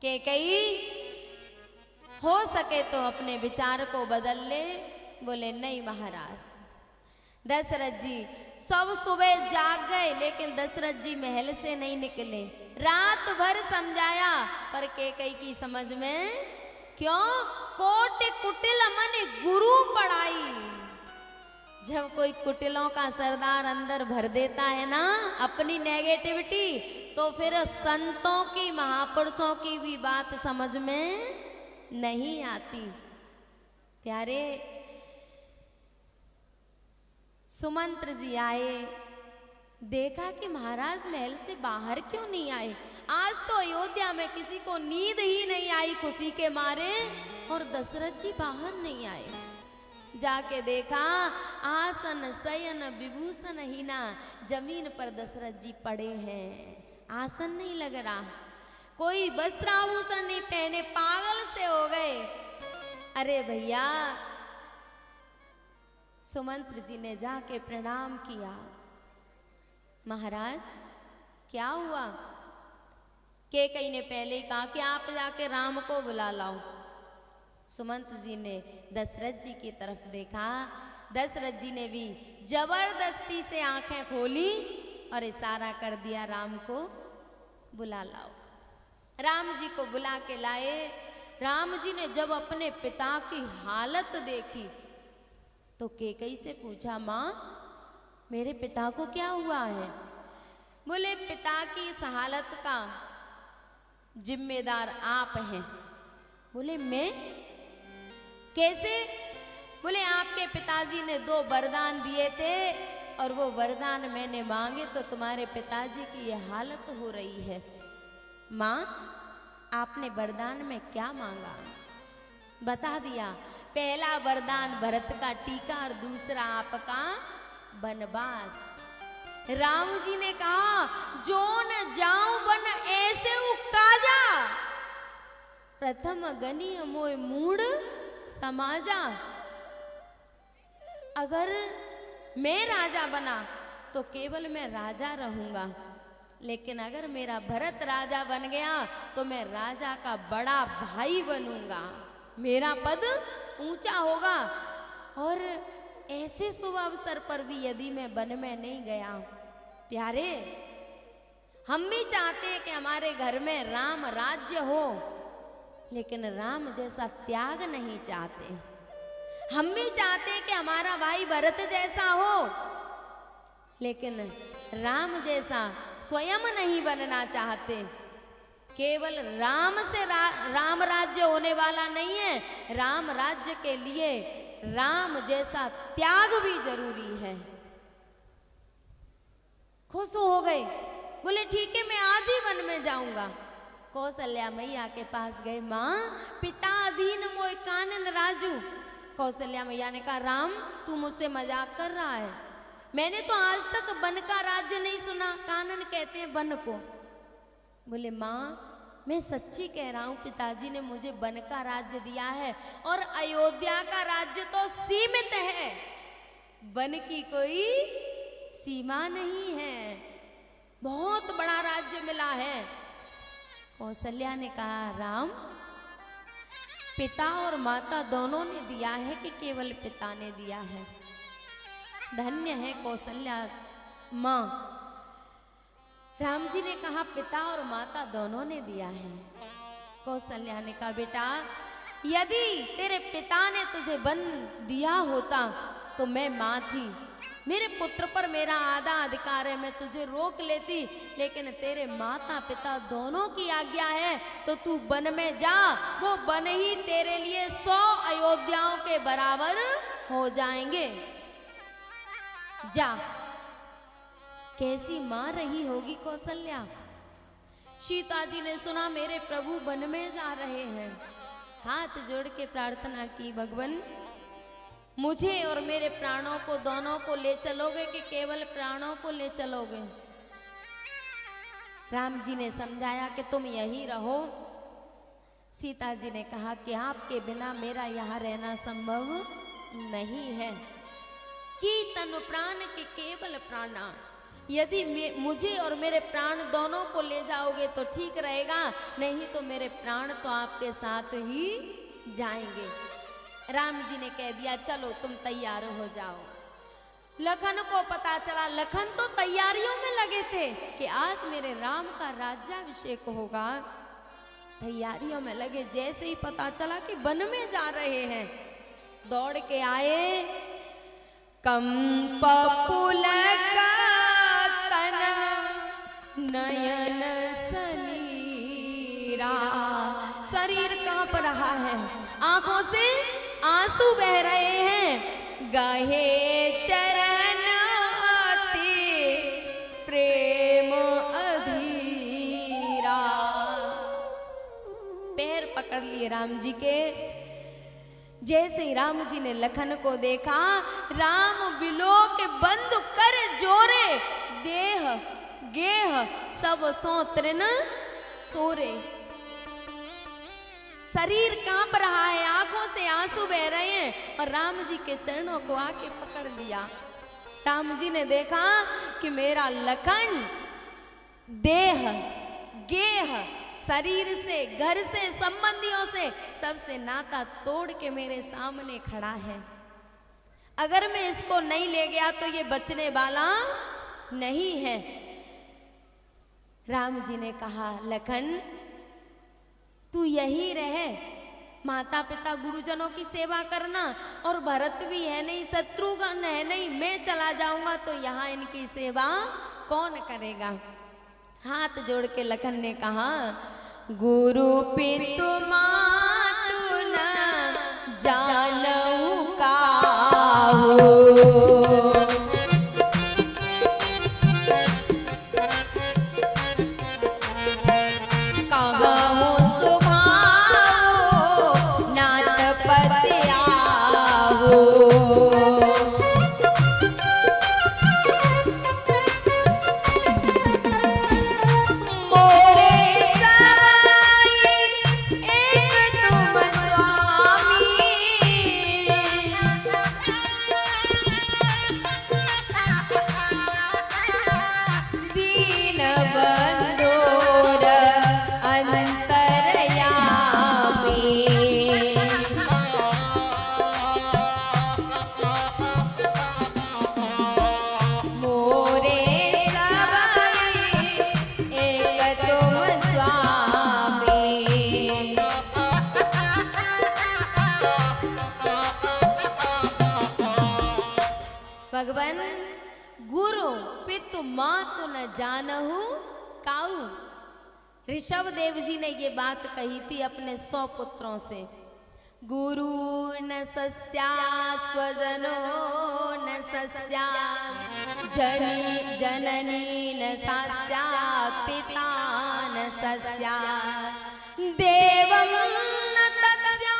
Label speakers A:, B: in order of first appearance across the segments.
A: कैकेयी हो सके तो अपने विचार को बदल ले। बोले नहीं महाराज। दशरथ जी सब सुबह जाग गए, लेकिन दशरथ जी महल से नहीं निकले। रात भर समझाया पर कैकेयी की समझ में क्यों? कोट कुटिल मन गुरु पढ़ाई। जब कोई कुटिलों का सरदार अंदर भर देता है ना अपनी नेगेटिविटी, तो फिर संतों की महापुरुषों की भी बात समझ में नहीं आती। प्यारे सुमंत्र जी आए, देखा कि महाराज महल से बाहर क्यों नहीं आए। आज तो अयोध्या में किसी को नींद ही नहीं आई खुशी के मारे, और दशरथ जी बाहर नहीं आए। जाके देखा आसन शयन विभूषण हीना, जमीन पर दशरथ जी पड़े हैं, आसन नहीं लग रहा, कोई वस्त्र आभूषण नहीं पहने, पागल से हो गए। अरे भैया, सुमंत्र जी ने जाके प्रणाम किया। महाराज क्या हुआ? कैकेयी ने पहले ही कहा कि आप जाके राम को बुला लाओ। सुमंत्र जी ने दशरथ जी की तरफ देखा। दशरथ जी ने भी जबरदस्ती से आंखें खोली और इशारा कर दिया राम को बुला लाओ। राम जी को बुला के लाए। राम जी ने जब अपने पिता की हालत देखी तो कैकेयी से पूछा, माँ मेरे पिता को क्या हुआ है? बोले पिता की इस हालत का जिम्मेदार आप हैं। बोले मैं? कैसे? बोले आपके पिताजी ने 2 वरदान दिए थे और वो वरदान मैंने मांगे तो तुम्हारे पिताजी की ये हालत हो रही है। माँ आपने वरदान में क्या मांगा? बता दिया। पहला वरदान भरत का टीका और दूसरा आपका वनवास। राम जी ने कहा जो न जाऊं बन ऐसे काजा, प्रथम गनी मोय मूड समाजा। अगर मैं राजा बना तो केवल मैं राजा रहूंगा, लेकिन अगर मेरा भरत राजा बन गया तो मैं राजा का बड़ा भाई बनूंगा, मेरा पद ऊंचा होगा। और ऐसे शुभ अवसर पर भी यदि मैं वन में नहीं गया, प्यारे हम भी चाहते हैं कि हमारे घर में राम राज्य हो, लेकिन राम जैसा त्याग नहीं चाहते। हम भी चाहते हैं कि हमारा भाई भरत जैसा हो, लेकिन राम जैसा स्वयं नहीं बनना चाहते। केवल राम से राम राज्य होने वाला नहीं है, राम राज्य के लिए राम जैसा त्याग भी जरूरी है। खुश हो गए। बोले ठीक है मैं आज ही वन में जाऊंगा। कौशल्या मैया के पास गए। माँ पिता अधीन मोय कानन राजू। कौशल्या मैया ने कहा राम तू मुझसे मजाक कर रहा है, मैंने तो आज तक वन का राज्य नहीं सुना। कानन कहते हैं वन को। बोले माँ मैं सच्ची कह रहा हूं, पिताजी ने मुझे वन का राज्य दिया है और अयोध्या का राज्य तो सीमित है, वन की कोई सीमा नहीं है, बहुत बड़ा राज्य मिला है। कौशल्या ने कहा राम पिता और माता दोनों ने दिया है कि केवल पिता ने दिया है? धन्य है कौशल्या माँ। राम जी ने कहा पिता और माता दोनों ने दिया है। कौशल्या ने कहा बेटा यदि तेरे पिता ने तुझे वन दिया होता तो मैं माँ थी, मेरे पुत्र पर मेरा आधा अधिकार है, मैं तुझे रोक लेती, लेकिन तेरे माता पिता दोनों की आज्ञा है तो तू वन में जा, वो वन ही तेरे लिए 100 अयोध्याओं के बराबर हो जाएंगे। जा। कैसी मां रही होगी कौशल्या। सीता जी ने सुना मेरे प्रभु वन में जा रहे हैं, हाथ जोड़ के प्रार्थना की भगवान मुझे और मेरे प्राणों को दोनों को ले चलोगे कि केवल प्राणों को ले चलोगे? राम जी ने समझाया कि तुम यहीं रहो। सीता जी ने कहा कि आपके बिना मेरा यहाँ रहना संभव नहीं है। कि तनु प्राण के केवल प्राणा, यदि मुझे और मेरे प्राण दोनों को ले जाओगे तो ठीक रहेगा, नहीं तो मेरे प्राण तो आपके साथ ही जाएंगे। राम जी ने कह दिया चलो तुम तैयार हो जाओ। लखन को पता चला, लखन तो तैयारियों में लगे थे कि आज मेरे राम का राज्याभिषेक होगा, तैयारियों में लगे। जैसे ही पता चला कि वन में जा रहे हैं, दौड़ के आए। कंप पुलक तन नयन सनीरा, शरीर कांप रहा है, आंखों से आंसू बह रहे हैं। गहे चरण अति प्रेम अधीरा, पैर पकड़ लिए राम जी के। जैसे ही राम जी ने लखन को देखा, राम बिलोक बंद कर जोरे, देह गेह सब सो तृण तोरे। शरीर कांप रहा है, आंखों से आंसू बह रहे हैं और राम जी के चरणों को आके पकड़ लिया। राम जी ने देखा कि मेरा लखन देह गेह शरीर से, घर से, संबंधियों से, सबसे नाता तोड़ के मेरे सामने खड़ा है। अगर मैं इसको नहीं ले गया तो ये बचने वाला नहीं है। राम जी ने कहा लखन तू यही रहे, माता पिता गुरुजनों की सेवा करना, और भरत भी है नहीं, शत्रुघ्न है नहीं, मैं चला जाऊंगा तो यहाँ इनकी सेवा कौन करेगा। हाथ जोड़ के लखन ने कहा गुरु पितु मातु न जानऊ काहू, कहूँ सुभाऊ नाथ पति आहू। भगवान गुरु पितु मातु न जानहु काऊ। ऋषभ देव जी ने ये बात कही थी अपने 100 पुत्रों से। गुरु न सस्या स्वजनो न सस्या, जननी न सस्या, पिता न सस्या, देवं न तस्या,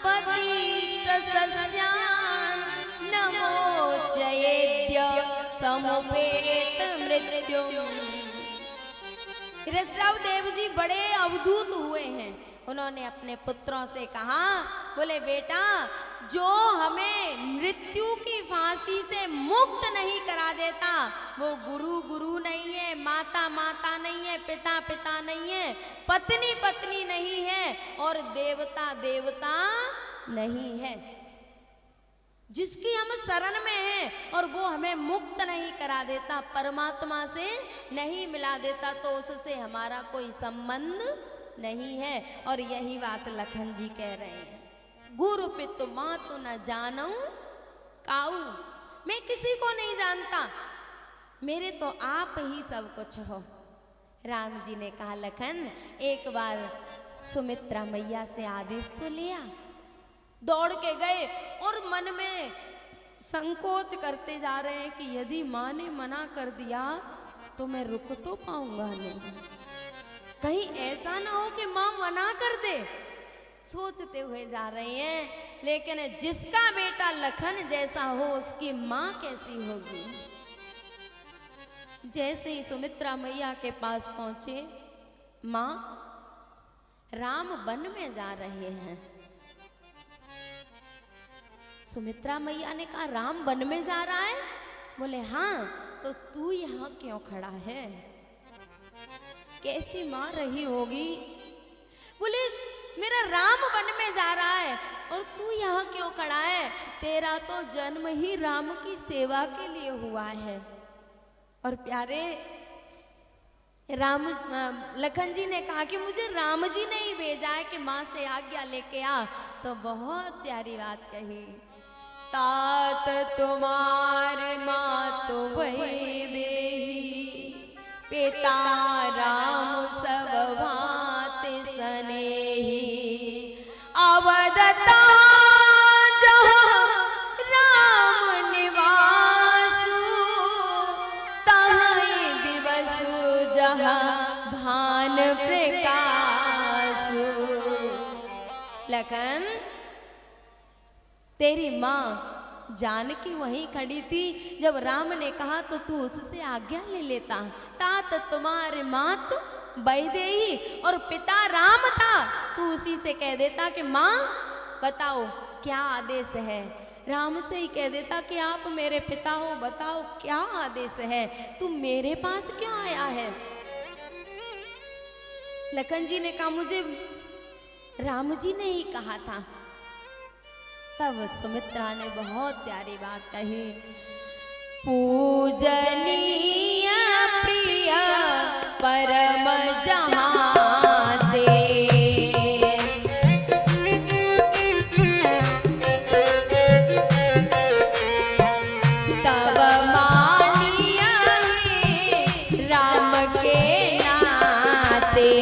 A: पति सस्या, नमोचयेद्य समुपेत मृत्यु। ऋषभ देव जी बड़े अवधूत हुए हैं। उन्होंने अपने पुत्रों से कहा, बोले बेटा जो हमें मृत्यु की फांसी से मुक्त नहीं करा देता वो गुरु गुरु नहीं है, माता माता नहीं है, पिता पिता नहीं है, पत्नी पत्नी नहीं है और देवता देवता नहीं है। जिसकी हम शरण में हैं और वो हमें मुक्त नहीं करा देता, परमात्मा से नहीं मिला देता, तो उससे हमारा कोई संबंध नहीं है। और यही बात लखन जी कह रहे हैं। गुरु पितु मातु न जानऊ काऊ, मैं किसी को नहीं जानता, मेरे तो आप ही सब कुछ हो। राम जी ने कहा लखन एक बार सुमित्रा मैया से आदेश तो लिया। दौड़ के गए और मन में संकोच करते जा रहे हैं कि यदि माँ ने मना कर दिया तो मैं रुक तो पाऊंगा नहीं, कहीं ऐसा ना हो कि माँ मना कर दे। सोचते हुए जा रहे हैं, लेकिन जिसका बेटा लखन जैसा हो उसकी माँ कैसी होगी। जैसे ही सुमित्रा मैया के पास पहुंचे, माँ राम वन में जा रहे हैं। सुमित्रा मैया ने कहा राम वन में जा रहा है? बोले हाँ, तो तू यहाँ क्यों खड़ा है? कैसी माँ रही होगी? बोले मेरा राम वन में जा रहा है और तू यहाँ क्यों खड़ा है? तेरा तो जन्म ही राम की सेवा के लिए हुआ है। और प्यारे राम लखन जी ने कहा कि मुझे राम जी ने ही भेजा है कि माँ से आज्ञा लेके आ। तो बहुत प्यारी बात कही, तात तुम्हारे माँ तो वही देही, पिता राम सब भांति सनेही, अवदता जहाँ राम निवासु, तहाँ दिवसु जहाँ भान प्रकाशु। लखन तेरी माँ जानकी वहीं खड़ी थी, जब राम ने कहा तो तू उससे आज्ञा ले लेता। तात तुम्हारे माँ तो वैदेही और पिता राम था, तू उसी से कह देता कि माँ बताओ क्या आदेश है। राम से ही कह देता कि आप मेरे पिता हो, बताओ क्या आदेश है, तू मेरे पास क्यों आया है? लखन जी ने कहा मुझे राम जी ने ही कहा था। तब सुमित्रा ने बहुत प्यारी बात कही, पूजनीय प्रिय परम जहाँ ते, सब मानिय राम के नाते।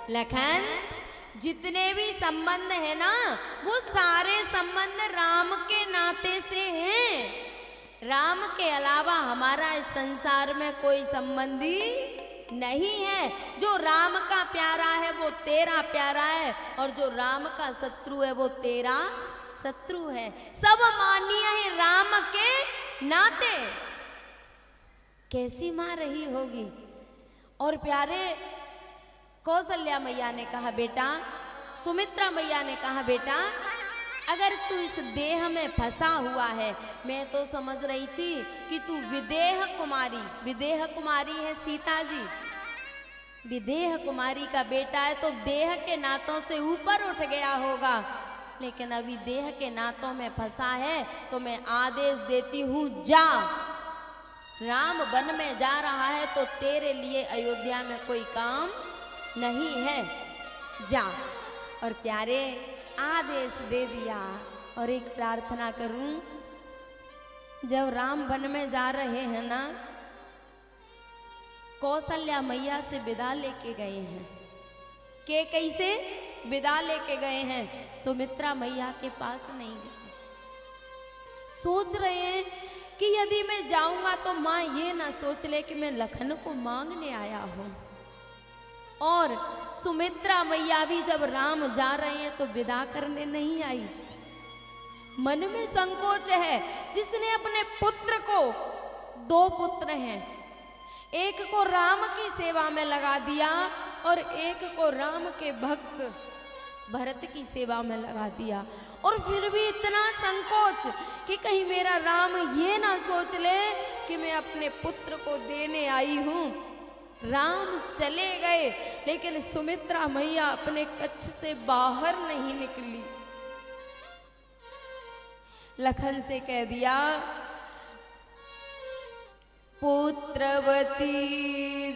A: लखन जितने भी संबंध है ना, वो सारे संबंध राम के नाते से हैं। राम के अलावा हमारा इस संसार में कोई संबंधी नहीं है। जो राम का प्यारा है वो तेरा प्यारा है, और जो राम का शत्रु है वो तेरा शत्रु है। सब मानिए है राम के नाते। कैसी माँ रही होगी। और प्यारे कौशल्या मैया ने कहा बेटा, सुमित्रा मैया ने कहा बेटा, अगर तू इस देह में फंसा हुआ है, मैं तो समझ रही थी कि तू विदेह कुमारी है सीता जी, विदेह कुमारी का बेटा है तो देह के नातों से ऊपर उठ गया होगा, लेकिन अभी देह के नातों में फंसा है। तो मैं आदेश देती हूँ, जा, राम वन में जा रहा है तो तेरे लिए अयोध्या में कोई काम नहीं है, जा। और प्यारे आदेश दे दिया। और एक प्रार्थना करूं, जब राम वन में जा रहे हैं ना, कौशल्या मैया से विदा लेके गए हैं, के कैसे विदा लेके गए हैं, सुमित्रा मैया के पास नहीं गए। सोच रहे हैं कि यदि मैं जाऊंगा तो माँ ये ना सोच ले कि मैं लखन को मांगने आया हूं। और सुमित्रा मैया भी जब राम जा रहे हैं तो विदा करने नहीं आई। मन में संकोच है। जिसने अपने पुत्र को, 2 पुत्र हैं, एक को राम की सेवा में लगा दिया और एक को राम के भक्त भरत की सेवा में लगा दिया, और फिर भी इतना संकोच कि कहीं मेरा राम ये ना सोच ले कि मैं अपने पुत्र को देने आई हूं। राम चले गए, लेकिन सुमित्रा मैया अपने कक्ष से बाहर नहीं निकली। लखन से कह दिया, पुत्रवती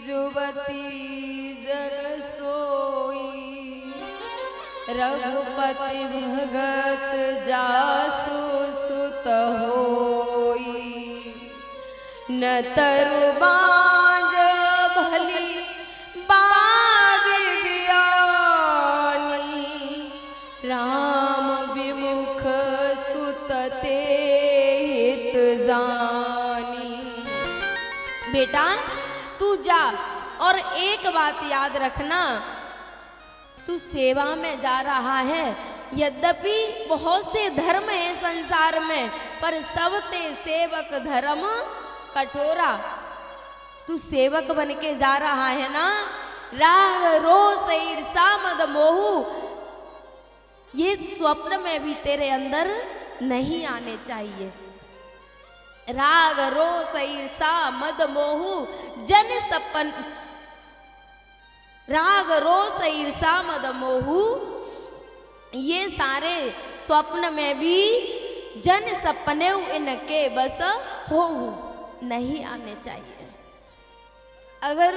A: जुवती जग सोई, रघुपति भगत जासु सुत होई, न तरु बाज भली बाग बियानी, राम विमुख सुत ते हित जानी। बेटा तू जा, और एक बात याद रखना, तू सेवा में जा रहा है। यद्यपि बहुत से धर्म है संसार में, पर सब ते सेवक धर्म कठोरा। तू सेवक बन के जा रहा है ना। राग रोष ईर्षा मद मोहू, ये स्वप्न में भी तेरे अंदर नहीं आने चाहिए। राग रोष ईर्षा मद मोहू जन सपन, राग रोष ईर्षा मद मोहू, ये सारे स्वप्न में भी जन सपने इनके बस हो नहीं आने चाहिए। अगर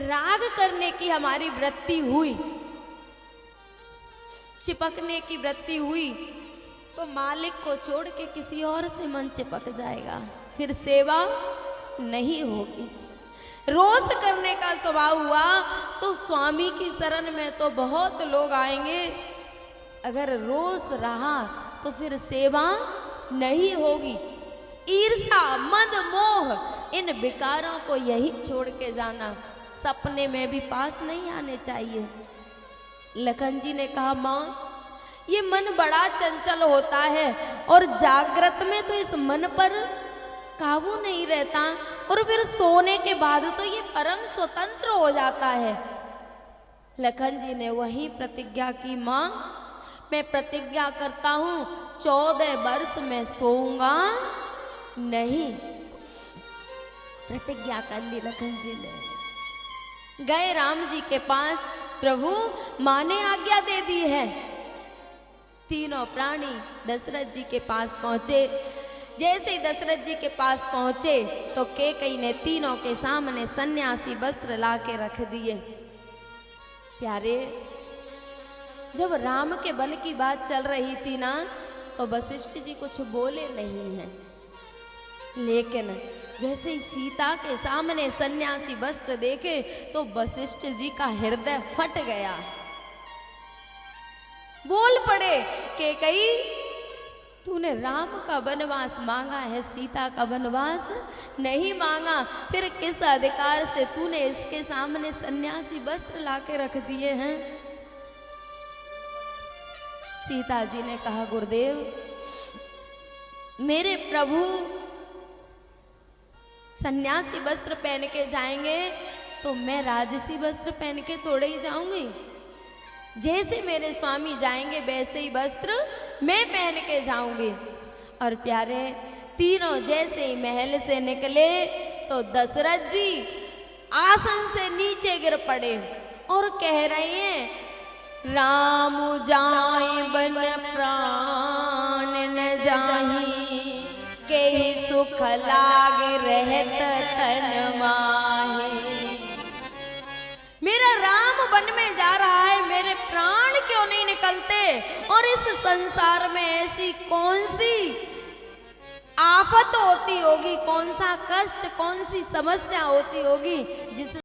A: राग करने की हमारी वृत्ति हुई, चिपकने की वृत्ति हुई, तो मालिक को छोड़ के किसी और से मन चिपक जाएगा, फिर सेवा नहीं होगी। रोष करने का स्वभाव हुआ तो स्वामी की शरण में तो बहुत लोग आएंगे, अगर रोष रहा तो फिर सेवा नहीं होगी। ईर्षा मद मोह, इन विकारों को यही छोड़ के जाना, सपने में भी पास नहीं आने चाहिए। लखन जी ने कहा, माँ ये मन बड़ा चंचल होता है और जागृत में तो इस मन पर काबू नहीं रहता, और फिर सोने के बाद तो ये परम स्वतंत्र हो जाता है। लखन जी ने वही प्रतिज्ञा की, माँ मैं प्रतिज्ञा करता हूँ 14 वर्ष में सोऊंगा नहीं। प्रतिज्ञा कर ली लखन जी ने। गए राम जी के पास, प्रभु माँ ने आज्ञा दे दी है। तीनों प्राणी दशरथ जी के पास पहुंचे। जैसे ही दशरथ जी के पास पहुंचे तो कैकेयी ने तीनों के सामने सन्यासी वस्त्र ला के रख दिए। प्यारे, जब राम के वन की बात चल रही थी ना, तो वशिष्ठ जी कुछ बोले नहीं हैं, लेकिन जैसे ही सीता के सामने सन्यासी वस्त्र देखे तो वशिष्ठ जी का हृदय फट गया। बोल पड़े, कैकेयी तूने राम का वनवास मांगा है, सीता का वनवास नहीं मांगा, फिर किस अधिकार से तूने इसके सामने सन्यासी वस्त्र लाके रख दिए हैं? सीता जी ने कहा, गुरुदेव मेरे प्रभु सन्यासी वस्त्र पहन के जाएंगे तो मैं राजसी वस्त्र पहन के थोड़े ही जाऊंगी। जैसे मेरे स्वामी जाएंगे वैसे ही वस्त्र मैं पहन के जाऊंगी। और प्यारे, तीनों जैसे ही महल से निकले तो दशरथ जी आसन से नीचे गिर पड़े और कह रहे हैं, राम जाए बन प्राण न जाही, के ही सुख लाग रहत तन माही। मेरा राम वन में जा रहा है, मेरे प्राण क्यों नहीं निकलते? और इस संसार में ऐसी कौन सी आफत होती होगी, कौन सा कष्ट, कौन सी समस्या होती होगी जिस